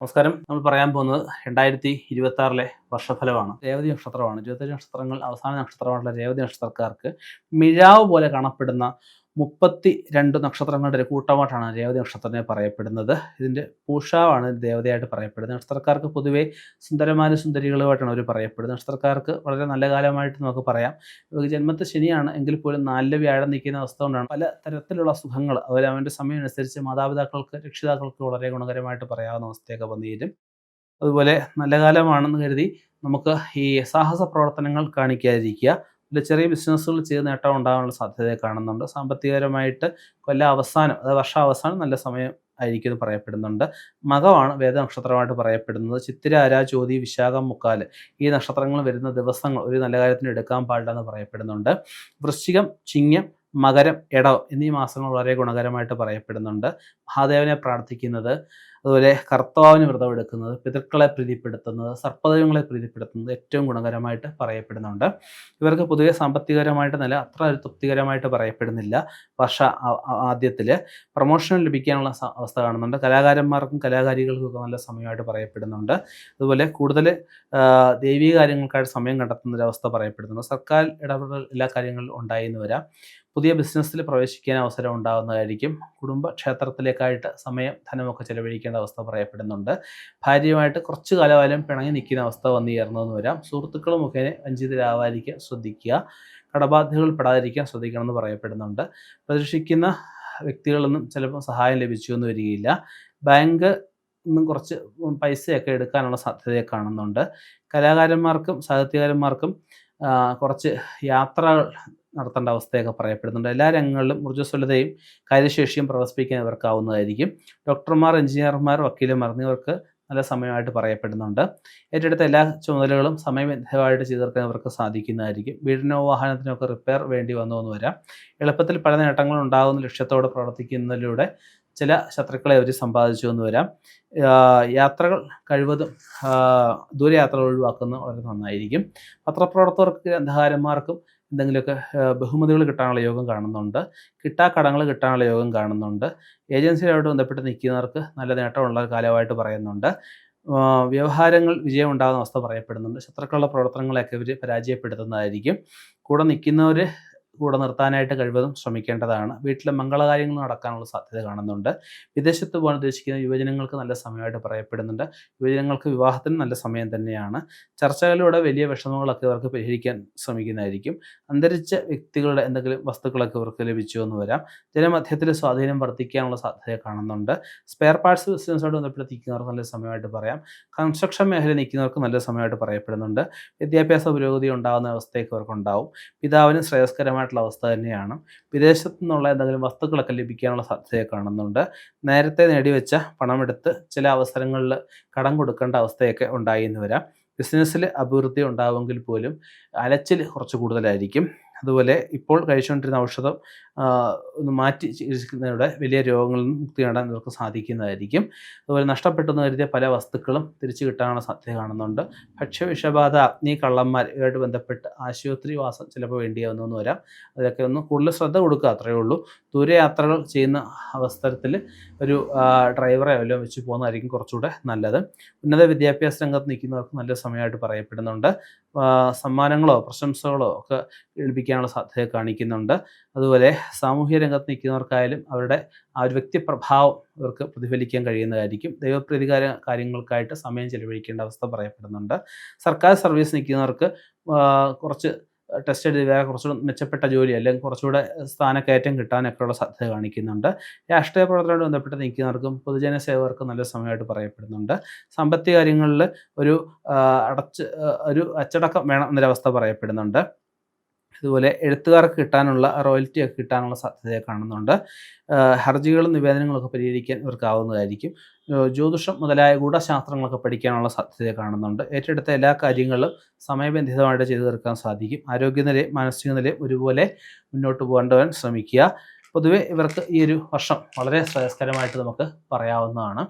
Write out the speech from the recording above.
നമസ്കാരം. നമ്മൾ പറയാൻ പോകുന്നത് 2026 വർഷഫലമാണ്. രേവതി നക്ഷത്രമാണ്. 25 നക്ഷത്രങ്ങൾ അവസാന നക്ഷത്രമായിട്ടുള്ള രേവതി നക്ഷത്രക്കാർക്ക് മിഴാവ് പോലെ കാണപ്പെടുന്ന 32 നക്ഷത്രങ്ങളുടെ ഒരു കൂട്ടമായിട്ടാണ് രേവതി നക്ഷത്രത്തിനെ പറയപ്പെടുന്നത്. ഇതിൻ്റെ പൂഷാവാണ് ദേവതയായിട്ട് പറയപ്പെടുന്നത്. നക്ഷത്രക്കാർക്ക് പൊതുവേ സുന്ദരമാരും സുന്ദരികളുമായിട്ടാണ് അവർ പറയപ്പെടുന്നത്. നക്ഷത്രക്കാർക്ക് വളരെ നല്ല കാലമായിട്ട് നമുക്ക് പറയാം. ജന്മത്തെ ശനിയാണ് എങ്കിൽ പോലും 4 വ്യാഴം നിൽക്കുന്ന അവസ്ഥ കൊണ്ടാണ് പല തരത്തിലുള്ള സുഖങ്ങൾ അവൻ്റെ സമയം അനുസരിച്ച് മാതാപിതാക്കൾക്ക് രക്ഷിതാക്കൾക്ക് വളരെ ഗുണകരമായിട്ട് പറയാവുന്ന അവസ്ഥയൊക്കെ വന്നുതരും. അതുപോലെ നല്ല കാലമാണെന്ന് കരുതി നമുക്ക് ഈ സാഹസ പ്രവർത്തനങ്ങൾ കാണിക്കാതിരിക്കുക. ചെറിയ ബിസിനസ്സുകൾ ചെയ്ത് നേട്ടം ഉണ്ടാകാനുള്ള സാധ്യത കാണുന്നുണ്ട്. സാമ്പത്തികപരമായിട്ട് അവസാനം അതായത് വർഷാവസാനം നല്ല സമയം ആയിരിക്കും എന്ന് പറയപ്പെടുന്നുണ്ട്. മകമാണ് വേദ നക്ഷത്രമായിട്ട് പറയപ്പെടുന്നത്. ചിത്തിര, അര, ചോതി, വിശാഖം, മുക്കാല് ഈ നക്ഷത്രങ്ങൾ വരുന്ന ദിവസങ്ങൾ ഒരു നല്ല കാര്യത്തിന് എടുക്കാൻ പാടില്ലെന്ന് പറയപ്പെടുന്നുണ്ട്. വൃശ്ചികം, ചിങ്ങം, മകരം, ഇടവം എന്നീ മാസങ്ങൾ വളരെ ഗുണകരമായിട്ട് പറയപ്പെടുന്നുണ്ട്. മഹാദേവനെ പ്രാർത്ഥിക്കുന്നത്, അതുപോലെ കർത്താവിന് വ്രതം എടുക്കുന്നത്, പിതൃക്കളെ പ്രീതിപ്പെടുത്തുന്നത്, സർപ്പദൈവങ്ങളെ പ്രീതിപ്പെടുത്തുന്നത് ഏറ്റവും ഗുണകരമായിട്ട് പറയപ്പെടുന്നുണ്ട്. ഇവർക്ക് പൊതുവെ സാമ്പത്തികപരമായിട്ട് അത്ര ഒരു തൃപ്തികരമായിട്ട് പറയപ്പെടുന്നില്ല. ആദ്യത്തിൽ പ്രൊമോഷൻ ലഭിക്കാനുള്ള അവസ്ഥ കാണുന്നുണ്ട്. കലാകാരന്മാർക്കും കലാകാരികൾക്കും ഒക്കെ നല്ല സമയമായിട്ട് പറയപ്പെടുന്നുണ്ട്. അതുപോലെ കൂടുതൽ ദൈവീക കാര്യങ്ങൾക്കായിട്ട് സമയം കണ്ടെത്തുന്ന ഒരവസ്ഥ പറയപ്പെടുന്നുണ്ട്. സർക്കാർ ഇടപെടൽ എല്ലാ കാര്യങ്ങളിലും ഉണ്ടായെന്ന് വരാം. പുതിയ ബിസിനസ്സിൽ പ്രവേശിക്കാൻ അവസരം ഉണ്ടാകുന്നതായിരിക്കും. കുടുംബ ക്ഷേത്രത്തിലേക്കായിട്ട് സമയം ധനമൊക്കെ ചെലവഴിക്കേണ്ട അവസ്ഥ പറയപ്പെടുന്നുണ്ട്. ഭാര്യയുമായിട്ട് കുറച്ചു കാലം പിണങ്ങി നിൽക്കുന്ന അവസ്ഥ വന്നു ചേർന്നതെന്ന് വരാം. സുഹൃത്തുക്കൾ മുഖേന വഞ്ചിതരാവാതിരിക്കാൻ ശ്രദ്ധിക്കുക. കടബാധ്യതകൾ പെടാതിരിക്കാൻ ശ്രദ്ധിക്കണമെന്ന് പറയപ്പെടുന്നുണ്ട്. പ്രതീക്ഷിക്കുന്ന വ്യക്തികളിൽ ചിലപ്പോൾ സഹായം ലഭിച്ചു എന്ന് വരികയില്ല. ബാങ്ക് കുറച്ച് പൈസയൊക്കെ എടുക്കാനുള്ള സാധ്യതയെ കാണുന്നുണ്ട്. കലാകാരന്മാർക്കും സാഹിത്യകാരന്മാർക്കും കുറച്ച് യാത്രകൾ നടത്തേണ്ട അവസ്ഥയൊക്കെ പറയപ്പെടുന്നുണ്ട്. എല്ലാ രംഗങ്ങളിലും ഊർജ്ജസ്വലതയും കാര്യശേഷിയും പ്രദർശിപ്പിക്കാൻ ഇവർക്കാവുന്നതായിരിക്കും. ഡോക്ടർമാർ, എഞ്ചിനീയർമാർ, വക്കീലന്മാർ എന്നിവർക്ക് നല്ല സമയമായിട്ട് പറയപ്പെടുന്നുണ്ട്. ഏറ്റെടുത്ത എല്ലാ ചുമതലകളും സമയബന്ധിതമായിട്ട് ചെയ്തു തീർക്കാൻ ഇവർക്ക് സാധിക്കുന്നതായിരിക്കും. വീടിനോ വാഹനത്തിനോ ഒക്കെ റിപ്പയർ വേണ്ടി വന്നു വരാം. എളുപ്പത്തിൽ പല നേട്ടങ്ങളും ഉണ്ടാകുന്ന ലക്ഷ്യത്തോടെ പ്രവർത്തിക്കുന്നതിലൂടെ ചില ശത്രുക്കളെ അവർ സമ്പാദിച്ചു എന്ന് വരാം. യാത്രകൾ കഴിവതും ദൂരയാത്രകൾ ഒഴിവാക്കുന്നത് വളരെ നന്നായിരിക്കും. പത്രപ്രവർത്തകർക്ക്, ഗ്രന്ഥകാരന്മാർക്കും എന്തെങ്കിലുമൊക്കെ ബഹുമതികൾ കിട്ടാനുള്ള യോഗം കാണുന്നുണ്ട്. കിട്ടാക്കടങ്ങൾ കിട്ടാനുള്ള യോഗം കാണുന്നുണ്ട്. ഏജൻസിയുമായിട്ട് ബന്ധപ്പെട്ട് നിൽക്കുന്നവർക്ക് നല്ല നേട്ടമുള്ള കാലമായിട്ട് പറയുന്നുണ്ട്. വ്യവഹാരങ്ങൾ വിജയം ഉണ്ടാകുന്ന അവസ്ഥ പറയപ്പെടുന്നുണ്ട്. ശത്രുക്കളുടെ പ്രവർത്തനങ്ങളെയൊക്കെ ഇവർ പരാജയപ്പെടുത്തുന്നതായിരിക്കും. കൂടെ നിൽക്കുന്നവർ കൂടെ നിർത്താനായിട്ട് കഴിവതും ശ്രമിക്കേണ്ടതാണ്. വീട്ടിലെ മംഗളകാര്യങ്ങൾ നടക്കാനുള്ള സാധ്യത കാണുന്നുണ്ട്. വിദേശത്ത് പോകാൻ ഉദ്ദേശിക്കുന്ന യുവജനങ്ങൾക്ക് നല്ല സമയമായിട്ട് പറയപ്പെടുന്നുണ്ട്. യുവജനങ്ങൾക്ക് വിവാഹത്തിന് നല്ല സമയം തന്നെയാണ്. ചർച്ചകളിലൂടെ വലിയ വിഷമങ്ങളൊക്കെ ഇവർക്ക് പരിഹരിക്കാൻ ശ്രമിക്കുന്നതായിരിക്കും. അന്തരിച്ച വ്യക്തികളുടെ എന്തെങ്കിലും വസ്തുക്കളൊക്കെ ഇവർക്ക് ലഭിച്ചു എന്ന് വരാം. ജനമധ്യത്തിൽ സ്വാധീനം വർദ്ധിക്കാനുള്ള സാധ്യത കാണുന്നുണ്ട്. സ്പെയർ പാർട്സ് ബിസിനസ്സോട് ബന്ധപ്പെട്ട് നിൽക്കുന്നവർക്ക് നല്ല സമയമായിട്ട് പറയാം. കൺസ്ട്രക്ഷൻ മേഖല നിൽക്കുന്നവർക്ക് നല്ല സമയമായിട്ട് പറയപ്പെടുന്നുണ്ട്. വിദ്യാഭ്യാസ പുരോഗതി ഉണ്ടാകുന്ന അവസ്ഥയൊക്കെ ഇവർക്കുണ്ടാവും. പിതാവിന് ശ്രേയസ്കരമായിട്ടുള്ള അവസ്ഥ തന്നെയാണ്. വിദേശത്തു നിന്നുള്ള എന്തെങ്കിലും വസ്തുക്കളൊക്കെ ലഭിക്കാനുള്ള സാധ്യതയെ കാണുന്നുണ്ട്. നേരത്തെ നേടിവെച്ച പണമെടുത്ത് ചില അവസരങ്ങളിൽ കടം കൊടുക്കേണ്ട അവസ്ഥയൊക്കെ ഉണ്ടായി എന്ന് വരാം. ബിസിനസ്സിൽ അഭിവൃദ്ധി ഉണ്ടാവുമെങ്കിൽ പോലും അലച്ചിൽ കുറച്ച് കൂടുതലായിരിക്കും. അതുപോലെ ഇപ്പോൾ കഴിച്ചുകൊണ്ടിരുന്ന ഔഷധം ഒന്ന് മാറ്റി ചികിത്സിക്കുന്നതിലൂടെ വലിയ രോഗങ്ങളിൽ നിന്ന് മുക്തി നേടാൻ ഇവർക്ക് സാധിക്കുന്നതായിരിക്കും. അതുപോലെ നഷ്ടപ്പെട്ടെന്ന് കരുതിയ പല വസ്തുക്കളും തിരിച്ചു കിട്ടാനുള്ള സാധ്യത കാണുന്നുണ്ട്. ഭക്ഷ്യവിഷബാധ, അഗ്നി, കള്ളന്മാർ ഇവരുമായിട്ട് ബന്ധപ്പെട്ട് ആശുപത്രിവാസം ചിലപ്പോൾ വേണ്ടിയാവുന്നെന്ന് വരാം. അതിലൊക്കെ ഒന്ന് കൂടുതൽ ശ്രദ്ധ കൊടുക്കുക, അത്രയേ ഉള്ളൂ. ദൂരയാത്രകൾ ചെയ്യുന്ന അവസരത്തിൽ ഒരു ഡ്രൈവറെ വല്ലതും വെച്ച് പോകുന്നതായിരിക്കും കുറച്ചുകൂടെ നല്ലത്. ഉന്നത വിദ്യാഭ്യാസ രംഗത്ത് നിൽക്കുന്നവർക്ക് നല്ല സമയമായിട്ട് പറയപ്പെടുന്നുണ്ട്. സമ്മാനങ്ങളോ പ്രശംസകളോ ഒക്കെ ലഭിക്കാനുള്ള സാധ്യത കാണിക്കുന്നുണ്ട്. അതുപോലെ സാമൂഹ്യ രംഗത്ത് നിൽക്കുന്നവർക്കായാലും അവരുടെ ആ ഒരു വ്യക്തിപ്രഭാവം ഇവർക്ക് പ്രതിഫലിക്കാൻ കഴിയുന്നതായിരിക്കും. ദൈവപ്രീതികാര കാര്യങ്ങൾക്കായിട്ട് സമയം ചെലവഴിക്കേണ്ട അവസ്ഥ പറയപ്പെടുന്നുണ്ട്. സർക്കാർ സർവീസ് നിൽക്കുന്നവർക്ക് കുറച്ച് ടെസ്റ്റ് എഴുതി വേറെ കുറച്ചുകൂടെ മെച്ചപ്പെട്ട ജോലി അല്ലെങ്കിൽ കുറച്ചുകൂടെ സ്ഥാനക്കയറ്റം കിട്ടാനൊക്കെയുള്ള സാധ്യത കാണിക്കുന്നുണ്ട്. രാഷ്ട്രീയ പ്രവർത്തനവുമായി ബന്ധപ്പെട്ട് നിൽക്കുന്നവർക്കും പൊതുജന സേവകർക്കും നല്ല സമയമായിട്ട് പറയപ്പെടുന്നുണ്ട്. സാമ്പത്തിക കാര്യങ്ങളിൽ ഒരു അച്ചടക്കം വേണം എന്നൊരവസ്ഥ പറയപ്പെടുന്നുണ്ട്. അതുപോലെ എഴുത്തുകാർക്ക് കിട്ടാനുള്ള റോയൽറ്റിയൊക്കെ കിട്ടാനുള്ള സാധ്യതയെ കാണുന്നുണ്ട്. ഹർജികളും നിവേദനങ്ങളൊക്കെ പരിഹരിക്കാൻ ഇവർക്കാവുന്നതായിരിക്കും. ജ്യോതിഷം മുതലായ ഗൂഢശാസ്ത്രങ്ങളൊക്കെ പഠിക്കാനുള്ള സാധ്യതയെ കാണുന്നുണ്ട്. ഏറ്റെടുത്ത എല്ലാ കാര്യങ്ങളും സമയബന്ധിതമായിട്ട് ചെയ്തു തീർക്കാൻ സാധിക്കും. ആരോഗ്യനിലയും മാനസിക നിലയും ഒരുപോലെ മുന്നോട്ട് പോകേണ്ടവൻ ശ്രമിക്കുക. പൊതുവെ ഇവർക്ക് ഈ ഒരു വർഷം വളരെ ശ്രേയസ്കരമായിട്ട് നമുക്ക് പറയാവുന്നതാണ്.